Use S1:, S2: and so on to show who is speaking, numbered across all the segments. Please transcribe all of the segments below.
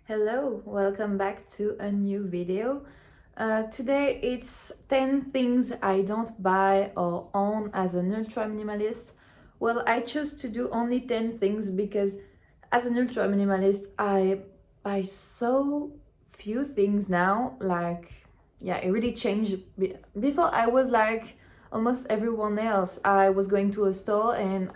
S1: Hello, welcome back to a new video. Today it's 10 things I don't buy or own as an ultra minimalist. Well, I choose to do only 10 things because as an ultra minimalist, I buy so few things now. It really changed. Before, I was like almost everyone else. I was going to a store and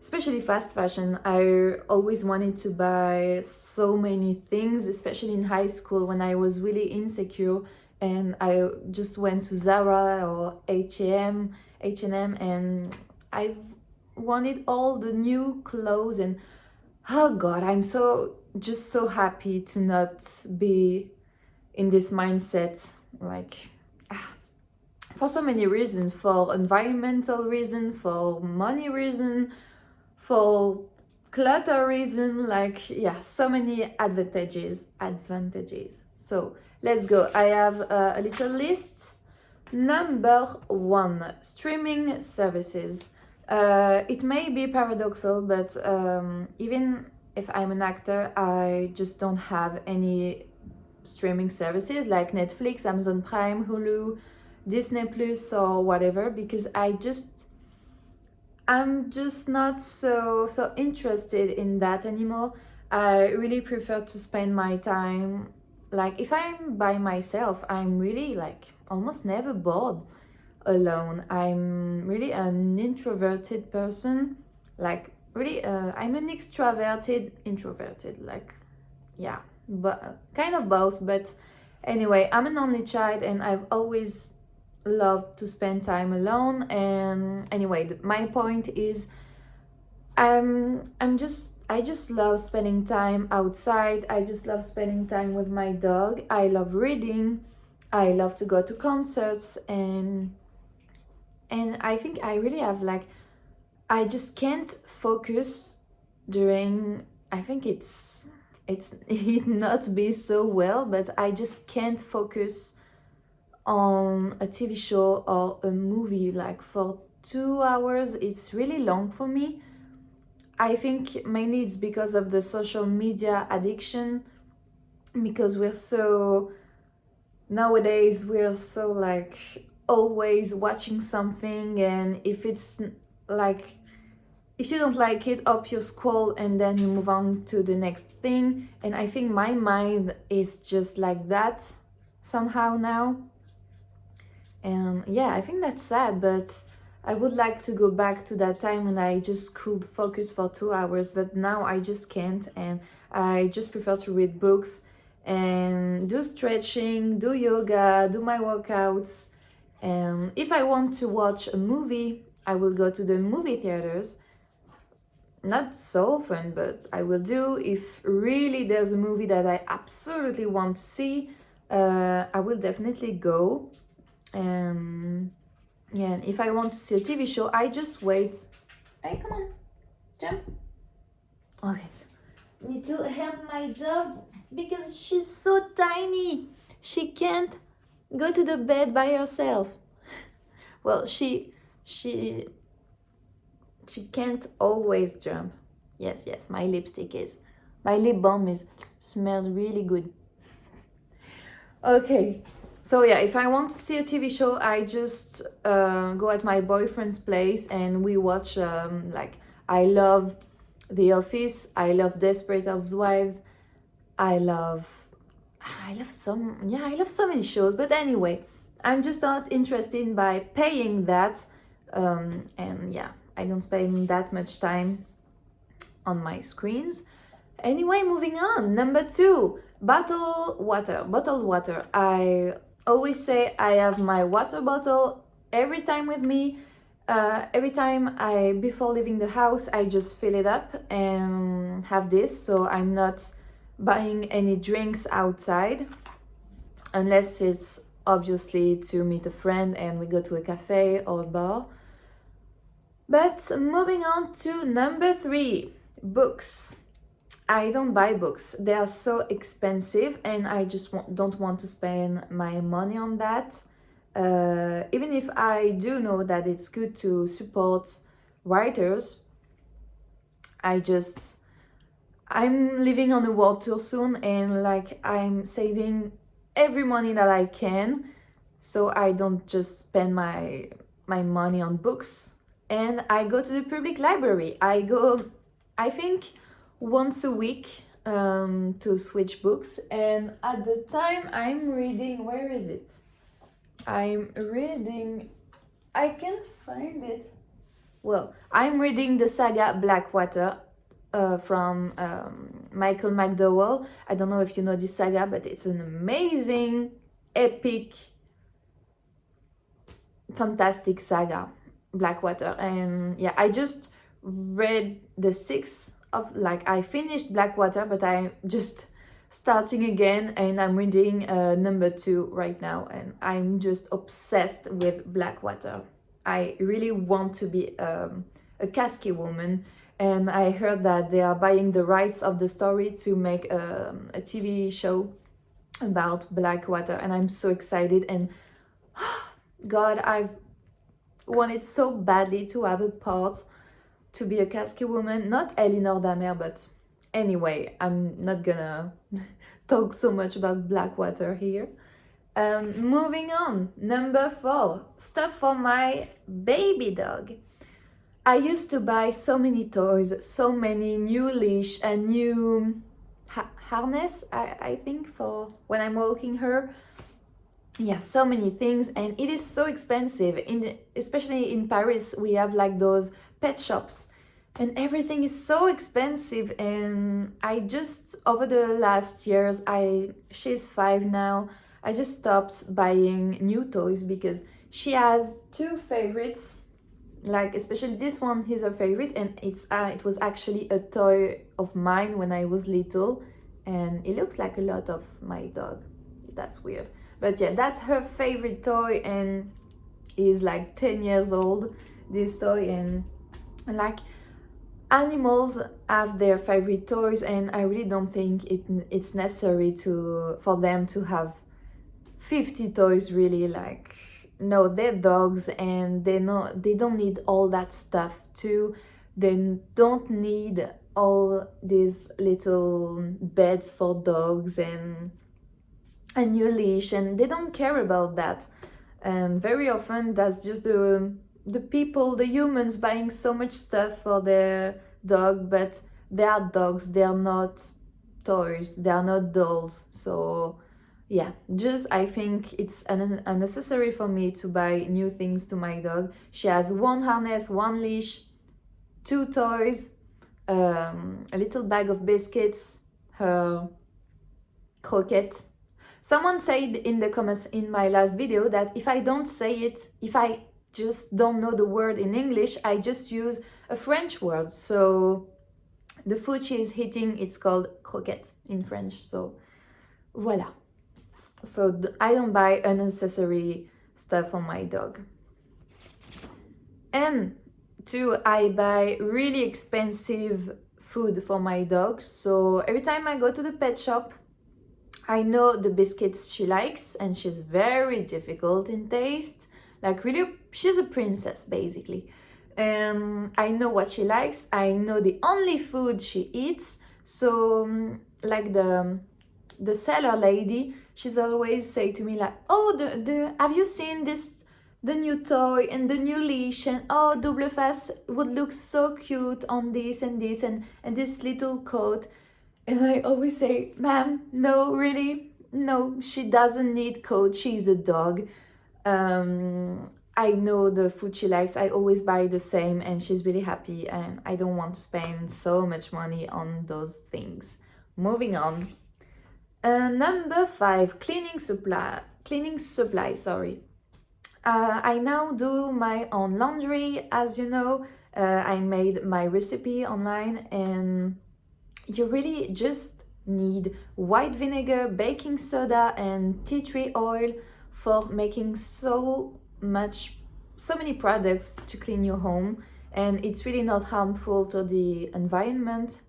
S1: especially fast fashion, I always wanted to buy so many things, especially in high school when I was really insecure and I just went to Zara or H&M, and I wanted all the new clothes. And oh god, I'm so happy to not be in this mindset, like for so many reasons, for environmental reason, for money reason, for clutter reason, so many advantages. So let's go. I have a little list. Number 1, streaming services. It may be paradoxal, but even if I'm an actor, I just don't have any streaming services like Netflix, Amazon Prime, Hulu, Disney Plus, or whatever, because I'm just not so interested in that anymore. I really prefer to spend my time, like if I'm by myself, I'm really like almost never bored alone. I'm really an introverted person, like really I'm an extroverted introverted, like yeah, but kind of both. But anyway, I'm an only child and I've always loved to spend time alone. And anyway, my point is I just love spending time outside. I just love spending time with my dog. I love reading. I love to go to concerts. And I think I really have like I just can't focus during, I think it not be so well, but I just can't focus on a TV show or a movie like for 2 hours. It's really long for me. I think mainly it's because of the social media addiction, because nowadays we're so like always watching something, and like if you don't like it, up you scroll and then you move on to the next thing. And I think my mind is just like that somehow now. And yeah, I think that's sad, but I would like to go back to that time when I just could focus for 2 hours, but now I just can't. And I just prefer to read books and do stretching, do yoga, do my workouts. And if I want to watch a movie, I will go to the movie theaters. Not so often, but I will do. If really there's a movie that I absolutely want to see, I will definitely go. Yeah, and if I want to see a TV show, I just wait. Hey, come on, jump. Okay, so need to help my dog because she's so tiny. She can't go to the bed by herself. Well, she can't always jump. Yes, my lip balm is smells really good. Okay, so yeah, if I want to see a TV show, I just go at my boyfriend's place and we watch. I love The Office. I love Desperate Housewives. I love, I love so many shows. But anyway, I'm just not interested by paying that, and yeah, I don't spend that much time on my screens. Anyway, moving on. Number 2, bottled water. I always say I have my water bottle every time with me. Every time before leaving the house, I just fill it up and have this, so I'm not buying any drinks outside unless it's obviously to meet a friend and we go to a cafe or a bar. But moving on to number 3, books. I don't buy books. They are so expensive and I just don't want to spend my money on that. Even if I do know that it's good to support writers, I just I'm living on a world tour soon, and like I'm saving every money that I can, so I don't just spend my money on books. And I go to the public library. I go, I think, once a week to switch books. And at the time, I'm reading. Where is it? I'm reading. I can't find it. Well, I'm reading the saga Blackwater from Michael McDowell. I don't know if you know this saga, but it's an amazing, epic, fantastic saga, Blackwater. And yeah, I just read the sixth of, like, I finished Blackwater, but I'm just starting again, and I'm reading number 2 right now, and I'm just obsessed with Blackwater. I really want to be a Kasky woman, and I heard that they are buying the rights of the story to make a TV show about Blackwater, and I'm so excited. And God, I've wanted so badly to have a part to be a Kasky woman, not Elinor Damer, but anyway, I'm not gonna talk so much about Blackwater here. Moving on, number 4, stuff for my baby dog. I used to buy so many toys, so many new leash and new harness, I think, for when I'm walking her. Yeah, so many things, and it is so expensive. Especially in Paris, we have like those pet shops, and everything is so expensive. And I just, over the last years, she's 5 now, I just stopped buying new toys because she has 2 favorites. Like, especially this one is her favorite, and it was actually a toy of mine when I was little, and it looks like a lot of my dog. That's weird. But yeah, that's her favorite toy, and is like 10 years old, this toy. And like, animals have their favorite toys, and I really don't think it's necessary for them to have 50 toys, really. Like, no, they're dogs, and they don't need all that stuff too. They don't need all these little beds for dogs and a new leash, and they don't care about that. And very often that's just the people, the humans, buying so much stuff for their dog, but they are dogs, they are not toys, they are not dolls. So yeah, just I think it's unnecessary for me to buy new things to my dog. She has 1 harness, 1 leash, 2 toys, a little bag of biscuits, her croquette. Someone said in the comments in my last video that if I don't say it, if I just don't know the word in English, I just use a French word. So the food she is eating, it's called croquette in French. So voila. So I don't buy unnecessary stuff for my dog. And 2, I buy really expensive food for my dog. So every time I go to the pet shop, I know the biscuits she likes, and she's very difficult in taste. Like, really, she's a princess, basically. And I know what she likes. I know the only food she eats. So, like the seller lady, she's always say to me like, oh, have you seen the new toy and the new leash, and oh, double face would look so cute on this and this and this little coat. And I always say, ma'am, no, really, no, she doesn't need coat, she's a dog. I know the food she likes, I always buy the same, and she's really happy, and I don't want to spend so much money on those things. Moving on. Number 5, cleaning supply, sorry. I now do my own laundry, as you know. I made my recipe online, and you really just need white vinegar, baking soda, and tea tree oil for making so many products to clean your home. And it's really not harmful to the environment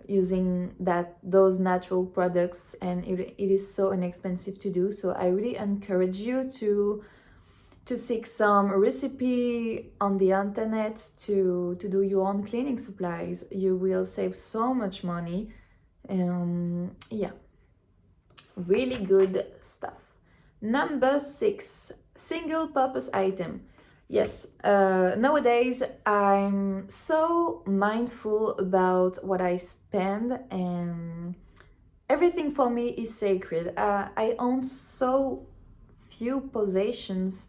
S1: using those natural products, and it is so inexpensive to do. So I really encourage you to to seek some recipe on the internet to do your own cleaning supplies. You will save so much money. Yeah, really good stuff. Number 6, single purpose item. Yes, nowadays I'm so mindful about what I spend, and everything for me is sacred. I own so few possessions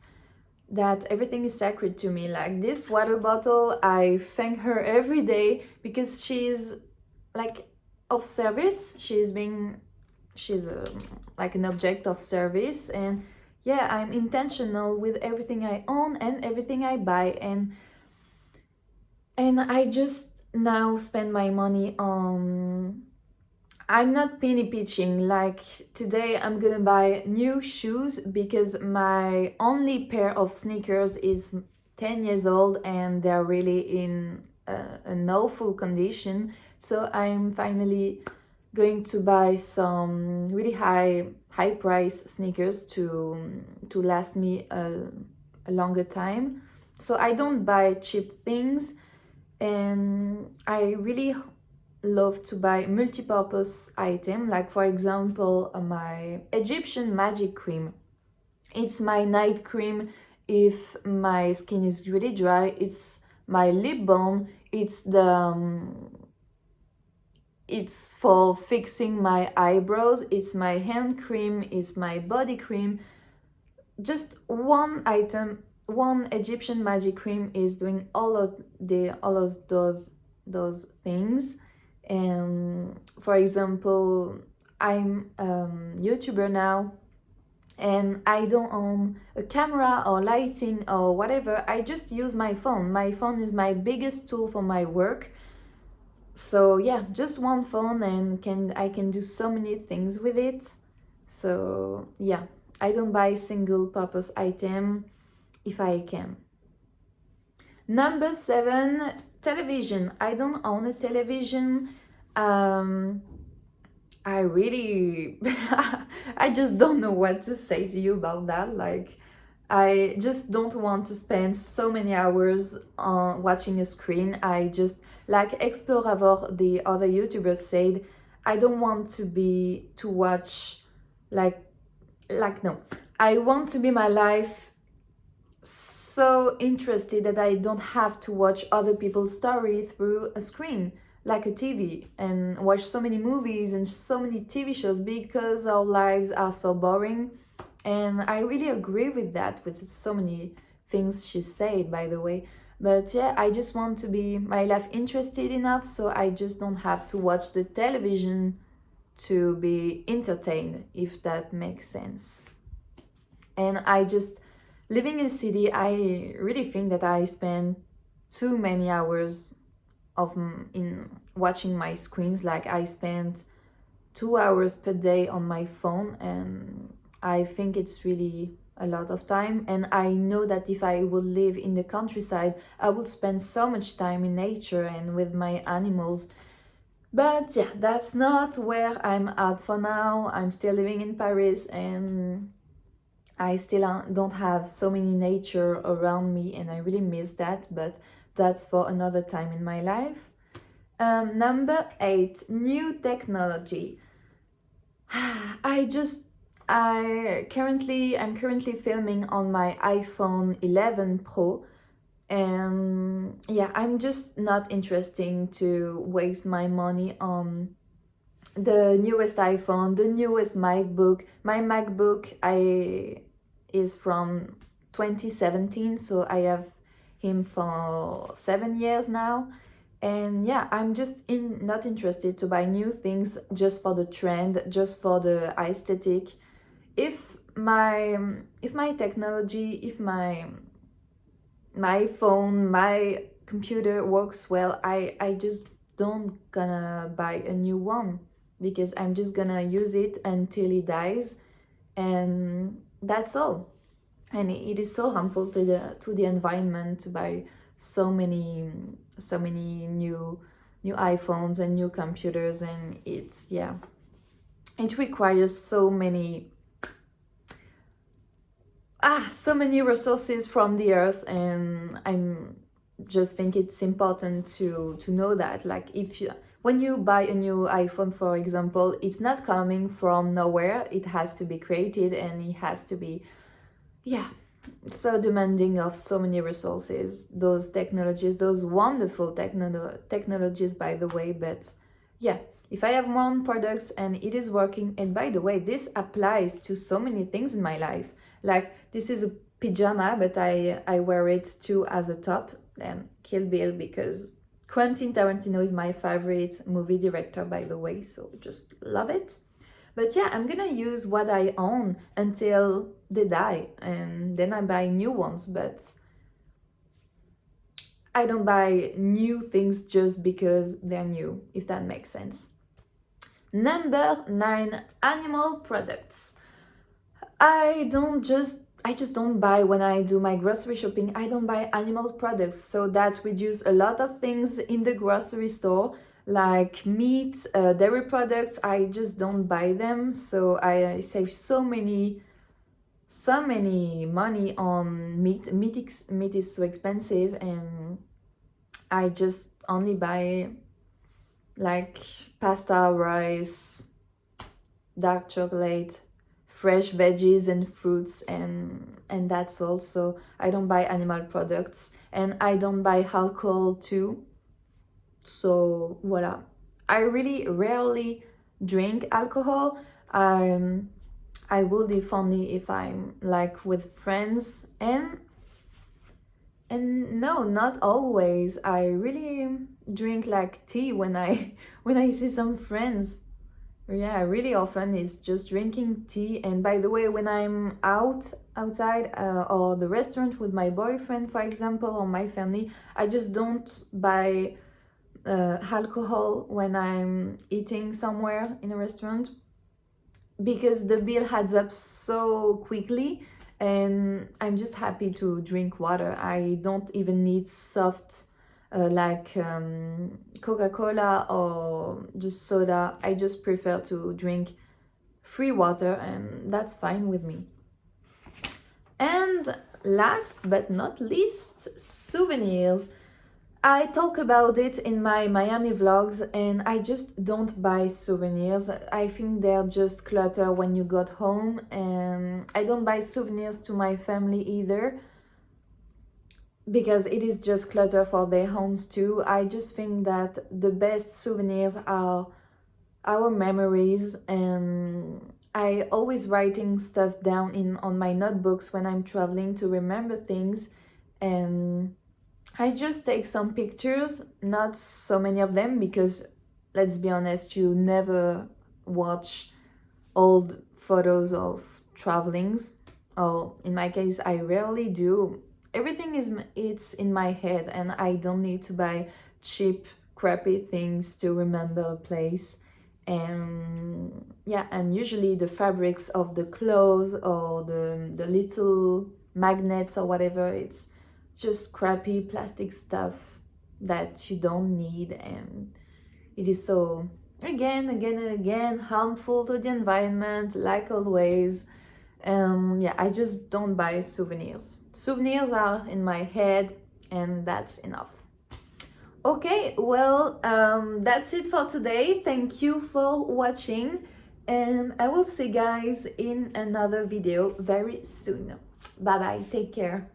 S1: that everything is sacred to me. Like this water bottle, I thank her every day because she's like of service. She's like an object of service, and yeah, I'm intentional with everything I own and everything I buy, and I just now spend my money on. I'm not penny pitching. Like today, I'm gonna buy new shoes because my only pair of sneakers is 10 years old and they're really in an awful condition. So I'm finally going to buy some really high price sneakers to last me a longer time. So I don't buy cheap things, and I really love to buy multi-purpose item, like for example my Egyptian magic cream. It's my night cream if my skin is really dry. It's my lip balm. It's for fixing my eyebrows. It's my hand cream. It's my body cream. Just one item, one Egyptian magic cream is doing all of those things. And for example, I'm YouTuber now, and I don't own a camera or lighting or whatever. I just use my phone. My phone is my biggest tool for my work. So yeah, just one phone, and I can do so many things with it. So yeah, I don't buy single purpose item if I can. Number 7, television. I don't own a television. I really, I just don't know what to say to you about that. Like, I just don't want to spend so many hours on watching a screen. I just, like Exploravor, the other YouTuber said, I don't want to watch, like, no. I want to be my life so interested that I don't have to watch other people's story through a screen like a TV and watch so many movies and so many TV shows because our lives are so boring. And I really agree with that, with so many things she said, by the way. But yeah, I just want to be my life interested enough so I just don't have to watch the television to be entertained, if that makes sense. And I just living in a city, I really think that I spend too many hours in watching my screens. Like I spend 2 hours per day on my phone, and I think it's really a lot of time. And I know that if I would live in the countryside, I would spend so much time in nature and with my animals. But yeah, that's not where I'm at for now. I'm still living in Paris, and I still don't have so many nature around me, and I really miss that, but that's for another time in my life. Number 8, new technology. I'm currently filming on my iPhone 11 Pro, and yeah, I'm just not interested to waste my money on the newest iPhone, the newest MacBook. My MacBook is from 2017, so I have him for 7 years now. And yeah, I'm just not interested to buy new things just for the trend, just for the aesthetic. If my technology, if my phone, my computer works well, I just don't gonna buy a new one because I'm just gonna use it until it dies, and that's all. And it is so harmful to the environment to buy so many new iPhones and new computers, and it's, yeah, it requires so many so many resources from the earth, and I'm just think it's important to know that, like, if you, when you buy a new iPhone, for example, it's not coming from nowhere. It has to be created, and it has to be, yeah, so demanding of so many resources, those technologies, those wonderful technologies, by the way. But yeah, if I have one products and it is working, and by the way, this applies to so many things in my life. Like, this is a pajama, but I wear it too as a top. And Kill Bill, because Quentin Tarantino is my favorite movie director, by the way, so just love it. But yeah, I'm gonna use what I own until they die, and then I buy new ones. But I don't buy new things just because they're new, if that makes sense. Number 9, animal products. I just don't buy, when I do my grocery shopping, I don't buy animal products. So that reduce a lot of things in the grocery store, like meat, dairy products. I just don't buy them. So I save so many money on meat. Meat is so expensive, and I just only buy like pasta, rice, dark chocolate, fresh veggies and fruits, and that's all. So I don't buy animal products, and I don't buy alcohol too. So voila. I really rarely drink alcohol. I will if only if I'm like with friends, and no, not always. I really drink like tea when I when I see some friends. Yeah, really often it's just drinking tea. And by the way, when I'm outside, or the restaurant with my boyfriend, for example, or my family, I just don't buy alcohol when I'm eating somewhere in a restaurant, because the bill adds up so quickly, and I'm just happy to drink water. I don't even need soft, like Coca-Cola or just soda. I just prefer to drink free water, and that's fine with me. And last but not least, souvenirs. I talk about it in my Miami vlogs, and I just don't buy souvenirs. I think they're just clutter when you got home, and I don't buy souvenirs to my family either, because it is just clutter for their homes too. I just think that the best souvenirs are our memories, and I always writing stuff down in on my notebooks when I'm traveling to remember things. And I just take some pictures, not so many of them, because let's be honest, you never watch old photos of travelings. Or in my case, I rarely do. Everything is it's in my head, and I don't need to buy cheap, crappy things to remember a place. And yeah, and usually the fabrics of the clothes, or the little magnets or whatever, it's just crappy plastic stuff that you don't need, and it is so, again and again, harmful to the environment, like always. Yeah, I just don't buy souvenirs. Souvenirs are in my head, and that's enough. Okay, well, that's it for today. Thank you for watching, and I will see you guys in another video very soon. Bye bye, take care.